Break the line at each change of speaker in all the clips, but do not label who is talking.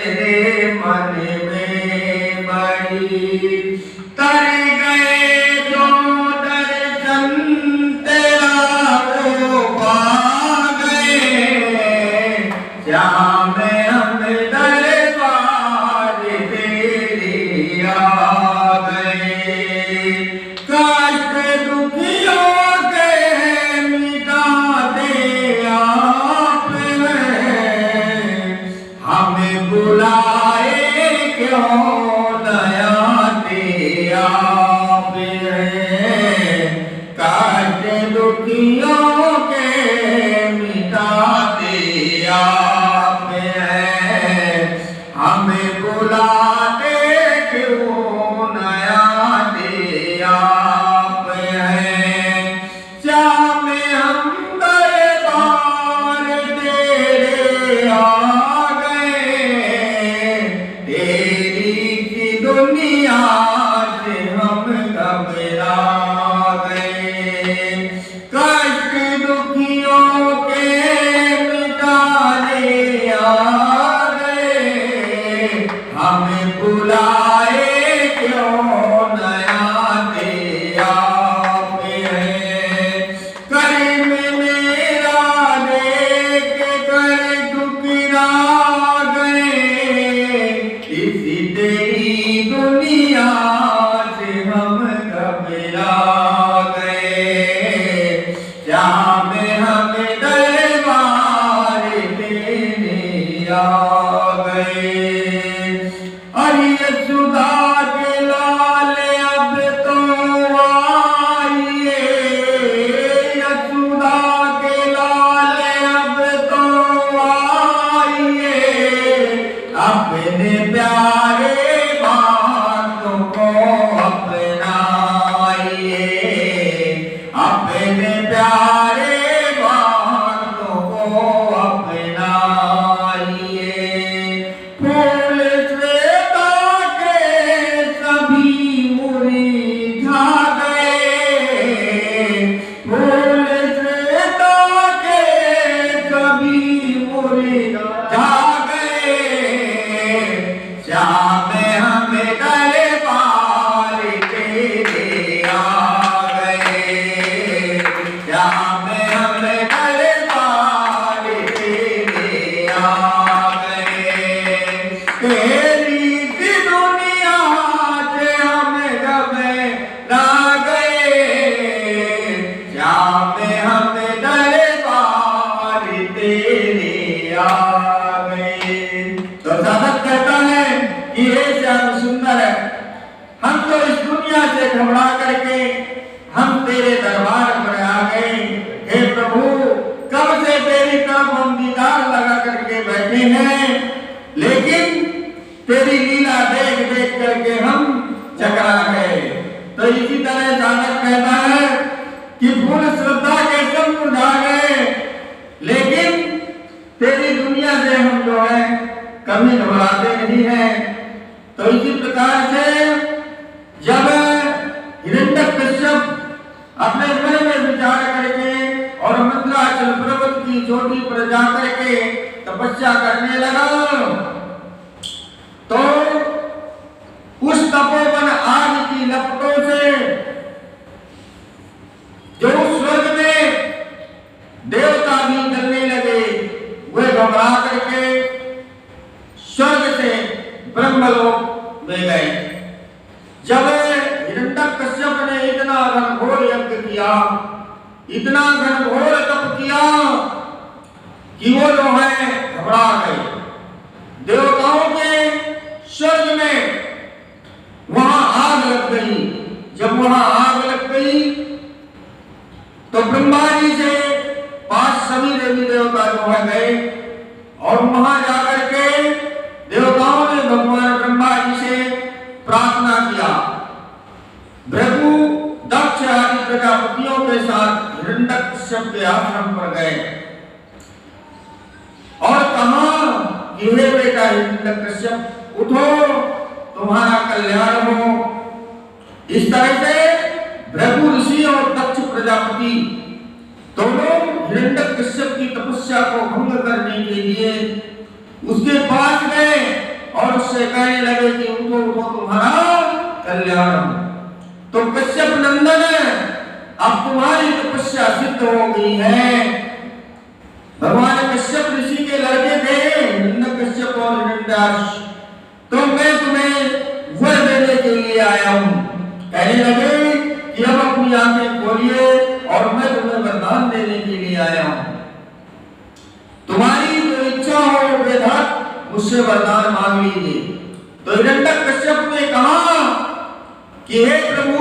मेरे मन में बड़ी तर गए जो दर्शन तेरा वो पा गए श्याम हम दरबार तेरे आ गए कष्ट दुखियों के मिटाते आप हैं हमें बुलाए क्यों दया दे आप हैं कष्ट दुखियों के मिटाते आप हैं हमें बुलाते क्यों नया दे आप हैं श्याम हम दरबार तेरे आ गए तेरी की दुनिया से हम घबरा गए कष्ट दुखियों के मिटाने आ गए हमें बुलाए क्यों नया दे आप हैं करीम मेरा देख कर ठुकरा गए इसी तेरी दुनिया से हम घबरा गए श्याम हमें दरबार तेरे आ गए अरे यशोदा के लाल अब तो आइए यशोदा के लाल अब तो आइए अपने प्यारे बातों को अपनाइए अपने प्यारे बातों को अपनाइए फूल श्वेता के सभी मुरझा गए फूल श्वेता के सभी मुरझा गए श्याम हमें दरबार तेरे आ गए श्याम हमें दरबार तेरे आ गए तेरी की दुनिया से हम घबरा गए श्याम हमें दरबार तेरे आ गए तो साधक कहता है कि ये श्याम सुंदर है हम तो इस दुनिया से घबरा करके हम तेरे दरबार में आ गए हे प्रभु कब से तेरी तरफ हम दीदार लगा करके बैठे हैं लेकिन तेरी लीला देख देख करके हम चकरा गए तो इसी तरह साधक कहता है कि फूल श्रद्धा के सब मुरझा गए लेकिन तेरी दुनिया से हम जो है कभी घबराते नहीं हैं तो इसी प्रकार से जब हिरण्यकश्यप अपने मन में विचार करके और मंदराचल पर्वत की चोटी पर जा करके तपस्या करने लगा तो उस तपोवन आग की लपटों से जो स्वर्ग में देवता भी जलने लगे वे घबरा करके स्वर्ग से ब्रह्मलोक में गए जब हिरण्यकश्यप ने इतना घनघोर यज्ञ किया इतना घनघोर तप किया कि वो जो है घबरा गए देवताओं के स्वर्ग में वहां आग लग गई जब वहां आग लग गई तो ब्रह्मा जी से 5 सभी देवी देवता जो है गए और वहां जाकर के देवताओं ने भगवान ब्रह्मा जी से प्रार्थना किया भृगु दक्ष आदि प्रजापतियों के साथ हिरण्यकश्यप के आश्रम पर गए और कहा कि हे बेटा हिरण्यकश्यप उठो तुम्हारा कल्याण हो इस तरह से भृगु ऋषि और दक्ष प्रजापति दोनों हिरण्यकश्यप की तपस्या को भंग करने के लिए उसके पास गए उससे कहने लगे कि उठो उठो तुम्हारा कल्याण। तो कश्यप नंदन अब तुम्हारी तपस्या सिद्ध हो गई है। भगवान कश्यप ऋषि के लड़के थे हिरण्यकश्यप और हिरण्यदाक्ष, तो मैं तुम्हें वर देने के लिए आया हूं। कहने लगे कि अब अपनी आंखें खोलिए और मैं तुम्हें वरदान देने के लिए आया हूं। तुम्हारी जो इच्छा हो बेधक मुझसे वरदान मांग लीजिए। तो हिरण्यकश्यप ने कहा कि हे प्रभु,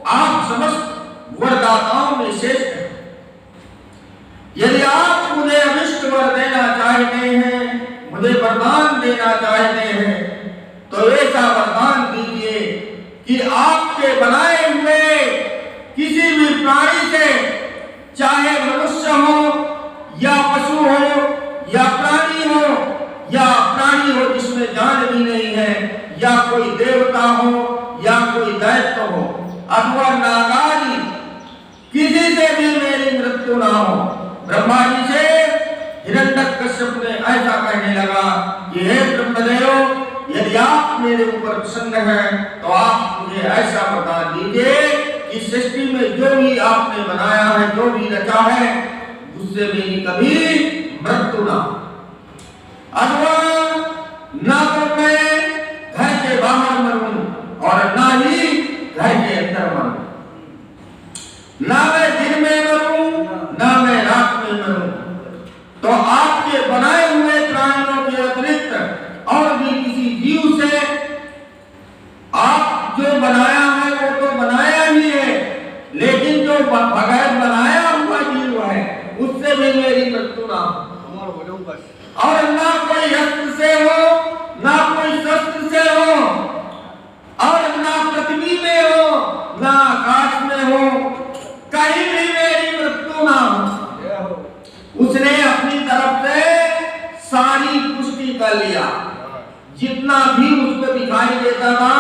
आप समस्त वरदाताओं में श्रेष्ठ हैं। यदि आप मुझे अभिष्ट वर देना चाहते हैं, मुझे वरदान देना चाहते हैं, तो ऐसा वरदान दीजिए कि आपके बनाए हुए किसी भी प्राणी से, चाहे मनुष्य हो या पशु हो या प्राणी हो जिसमें जान भी नहीं है, या कोई देवता हो या कोई दैत्य हो अथवा नागादि, किसी से भी मेरी मृत्यु ना हो। ब्रह्मा जी से हिरण्यकश्यप ने ऐसा कहने लगा कि हे ब्रह्मदेव, यदि आप मेरे ऊपर प्रसन्न हैं तो आप मुझे ऐसा वरदान दीजिए कि सृष्टि में जो भी आपने बनाया है, जो भी रचा है, उससे मेरी कभी मृत्यु ना, अथवा ना तो मैं घर के बाहर मरूं और ना ही घर के अंदर मरूं, ना मैं दिन में मरूं ना मैं रात में मरूं। तो आपके बनाए हुए प्राणियों के अतिरिक्त और भी किसी जीव से, आप जो बनाया है वो तो बनाया ही है, लेकिन जो बगैर बनाया हुआ जीव है उससे भी मेरी मृत्यु ना हो। और ना कोई अस्त्र से हो ना कोई शस्त्र से हो, और ना पृथ्वी में हो ना आकाश में हो, कहीं भी मेरी मृत्यु ना हो। उसने अपनी तरफ से सारी पुष्टि कर लिया, जितना भी उसको दिखाई देता था,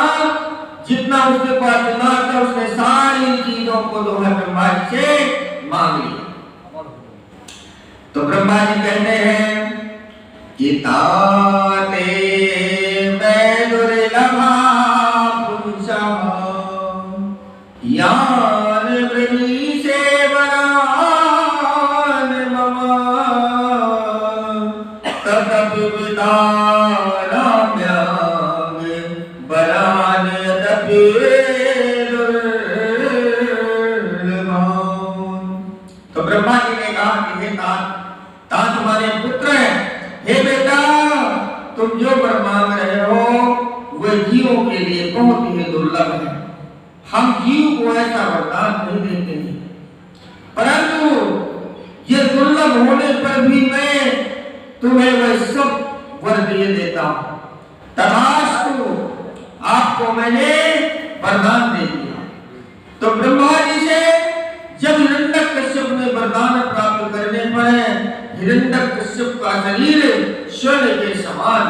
जितना उसके पास दिमाग था, उसने सारी चीजों को जो है ब्रह्मा जी से मांग लिया। तो ब्रह्मा जी कहते हैं कि ताते मैं दुर्लभा पुंसा यान ब्रह्मी से वरान ममा तदप विदाराम्याम वरान तपे दुर्लभान। तो ब्रह्मा जी ने कहा कि हे तात तुम्हारे पुत्र हैं, हे बेटा, तुम जो वर मांग रहे हो वह जीवों के लिए बहुत ही दुर्लभ है। हम जीव को ऐसा वरदान नहीं देते हैं, परंतु ये दुर्लभ होने पर भी मैं तुम्हें वह सब वर दिए देता हूं। तथास्तु, आपको मैंने वरदान दे दिया। तो ब्रह्मा जी से जब हिरण्यकश्यप ने वरदान प्राप्त करने पर हिरण्यकश्यप का शरीर स्वर्ण के समान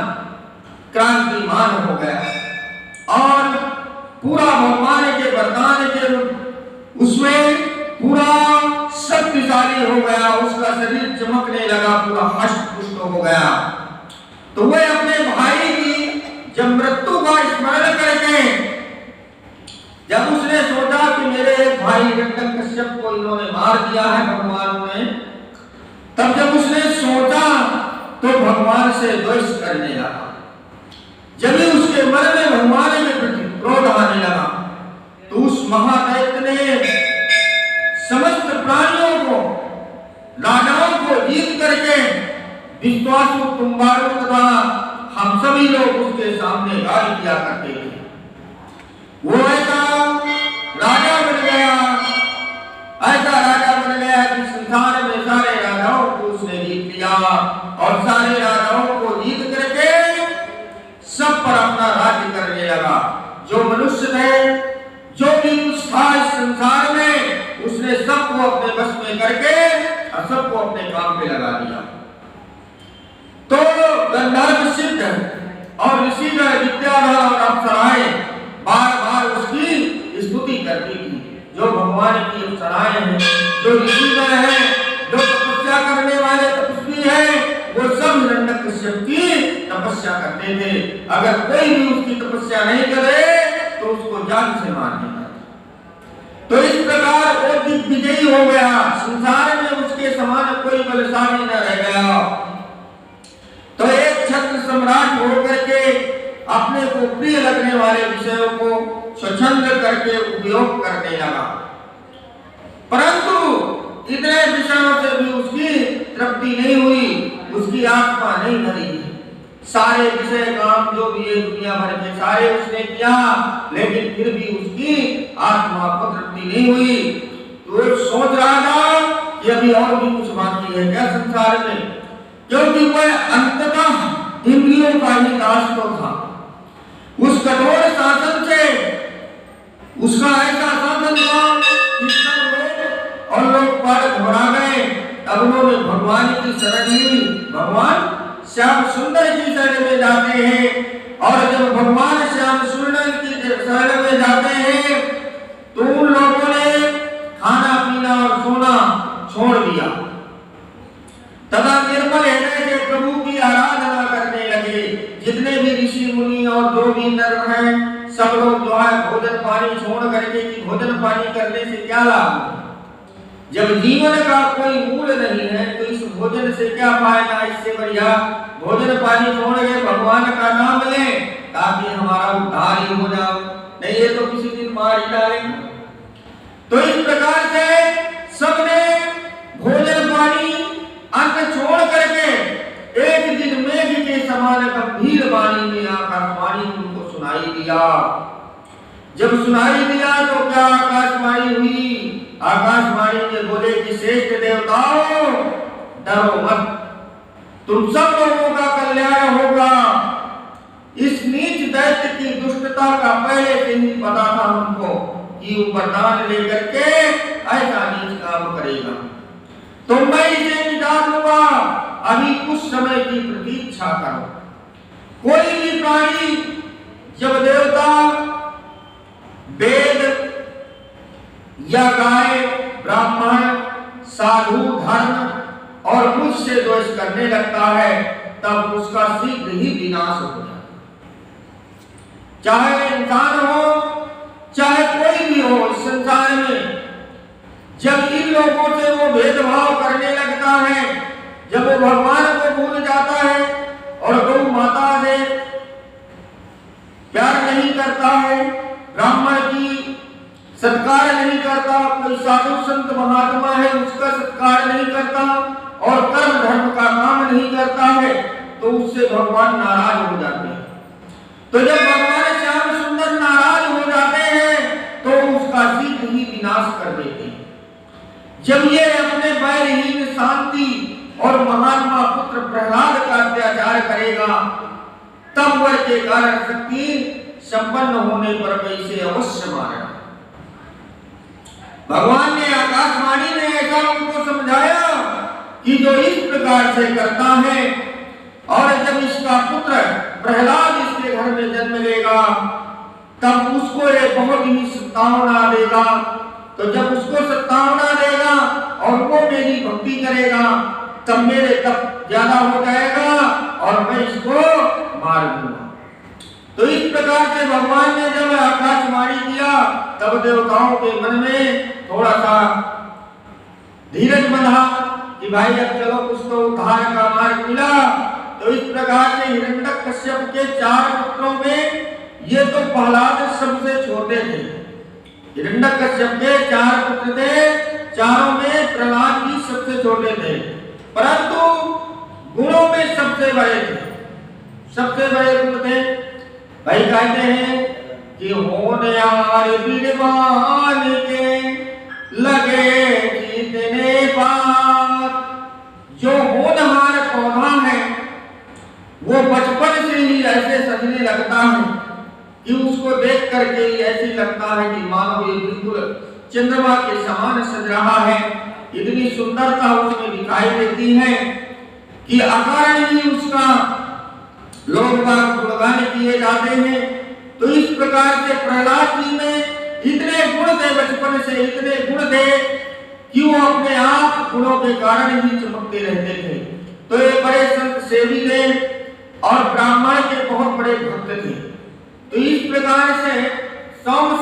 क्रांतिमान हो गया और पूरा भगवान के वरदान के उसमें पूरा शक्तिशाली हो गया, उसका शरीर चमकने लगा, पूरा हष्ट पुष्ट हो गया। तो वह अपने भाई की जब मृत्यु का स्मरण करके, जब उसने सोचा कि मेरे भाई हिरण्यकश्यप को इन्होंने मार दिया है भगवान ने, तब जब उसने सोचा तो भगवान से द्वेष करने लगा। जब भी उसके मन में भगवान के प्रति क्रोध आने लगा, तो उस महादैत्य ने समस्त प्राणियों को, राजाओं को जीत करके विश्वासु तुम्बारू तथा हम सभी लोग उसके सामने गाली किया करते थे। वो ऐसा राजा बन गया, ऐसा राजा बन गया कि संसार में सारे राजाओं को उसने जीत लिया और सारे राजाओं को जीत करके सब पर अपना राज्य करने लगा। जो मनुष्य थे, जो भी कुछ था इस संसार में, उसने सबको अपने बस में करके और सबको अपने काम पे लगा दिया। तो गंधर्व सिद्ध और ऋषिगण विद्याधर और अप्सराएं बार बार उसकी स्तुति करती थी। जो भगवान की अप्सराएं हैं, जो ऋषिगण हैं, जो तपस्या करने वाले तपस्वी हैं, वो सब हिरण्यकश्यप की तपस्या तपस्या करते थे। अगर कोई भी उसकी तपस्या नहीं करे तो उसको जान से मार देता। तो इस प्रकार वो दिग्विजयी हो गया, संसार में उसके समान कोई बलशाली न रह गया। तो एक छत्र सम्राट होकर के अपने को प्रिय लगने वाले विषयों को स्वच्छंद करके उपयोग करने लगा, परंतु इतने विषयों से भी उसकी तृप्ति नहीं हुई, उसकी आत्मा नहीं भरी। सारे विषय काम जो भी है दुनिया भर के सारे उसने किया, लेकिन फिर भी उसकी आत्मा को तृप्ति नहीं हुई। तो सोच रहा था कि अभी और भी कुछ बाकी है क्या संसार में, क्योंकि वह अंततः इंद्रियों का ही दास तो था। उस कठोर शासन से उसका ऐसा शासन था कि सब लोग और लोग पर घबरा गए। तब उन्होंने भगवान की शरण ली। भगवान श्याम सुंदर की शरण में जाते हैं, और जब भगवान श्याम सुंदर की शरण में जाते हैं तो उन लोगों ने खाना पीना और सोना छोड़ दिया तथा निर्मल हृदय से प्रभु की आराधना करने लगे। जितने भी ऋषि मुनि और जो भी नर हैं सब लोग जो है भोजन पानी छोड़ करके, कि भोजन पानी करने से क्या लाभ, जब जीवन का कोई मूल नहीं है तो इस भोजन से क्या फायदा। इससे बढ़िया भोजन पानी छोड़ के भगवान का नाम लें ताकि हमारा उद्धार ही हो जाए, नहीं ये तो किसी दिन मार ही डालेंगे। तो इस प्रकार से सबने भोजन पानी अन्न छोड़ करके एक दिन मेघ के समान गंभीर वाणी में आकाशवाणी उनको सुनाई दिया। जब सुनाई दिया तो क्या आकाशवाणी हुई। आकाशवाणी ने बोले कि श्रेष्ठ देवताओं डरो मत, तुम सब लोगों का कल्याण होगा। इस नीच दैत्य की दुष्टता का पहले से ही पता था हमको कि वो वरदान लेकर के ऐसा नीच काम करेगा, तो मैं इसे मिटा दूंगा। अभी कुछ समय की प्रतीक्षा करो। कोई भी प्राणी जब देवता वेद या गाय ब्राह्मण साधु धर्म और मुझसे द्वेष करने लगता है तब उसका शीघ्र ही विनाश हो जाता है। चाहे इंसान हो चाहे कोई भी हो इस संसार में, जब इन लोगों से वो भेदभाव करने लगता है, जब वो भगवान को भूल जाता है और गौ माता से प्यार नहीं करता है, ब्राह्मण की सत्कार नहीं करता, कोई साधु संत महात्मा है उसका सत्कार नहीं करता और कर्म धर्म का काम नहीं करता है, तो उससे भगवान नाराज हो जाते हैं। तो जब भगवान श्याम सुंदर नाराज हो जाते हैं तो उसका शीघ्र ही विनाश कर देते हैं। जब ये अपने बैरहीन शांति और महात्मा पुत्र प्रहलाद का अत्याचार करेगा तब वर के कारण शक्ति संपन्न होने पर मैं इसे अवश्य मारेगा। भगवान ने आकाशवाणी में ऐसा उनको समझाया कि जो इस प्रकार से करता है और जब इसका पुत्र प्रहलाद इसके घर में जन्म लेगा तब उसको ये बहुत ही सतावना देगा। तो जब उसको सतावना देगा और वो मेरी भक्ति करेगा तब मेरे तप ज्यादा हो जाएगा और मैं इसको मार दूंगा। तो इस प्रकार से भगवान ने जब आकाशवाणी किया तब देवताओं के मन में थोड़ा सा धीरज बंधा कि भाई अब चलो कुछ तो उद्धार का मार्ग मिला। तो इस प्रकार से हिरण्यकश्यप के 4 पुत्रों में ये तो प्रहलाद सबसे छोटे थे। हिरण्यकश्यप के 4 पुत्र थे, चारों में प्रहलाद ही सबसे छोटे थे, परंतु गुणों में सबसे बड़े थे। सबसे बड़े गुण थे, भाई कहते हैं कि होनहार विद्वान के लगे जीतने बात। जो होनहार पौधा है वो बचपन से ही ऐसे सजने लगता है कि उसको देख करके ही ऐसे लगता है कि मानो ये बिल्कुल चंद्रमा के समान सज रहा है। इतनी सुंदरता उसमें दिखाई देती है कि अकारण ही उसका लोग गुणगान किए जाते हैं। तो इस प्रकार से प्रहलाद जी में इतने गुण थे, बचपन से इतने गुण थे कि वो अपने आप गुणों के कारण ही चमकते रहते थे। तो ये बड़े संत सेवी थे, और ब्राह्मण के बहुत बड़े भक्त थे। तो इस प्रकार से सोम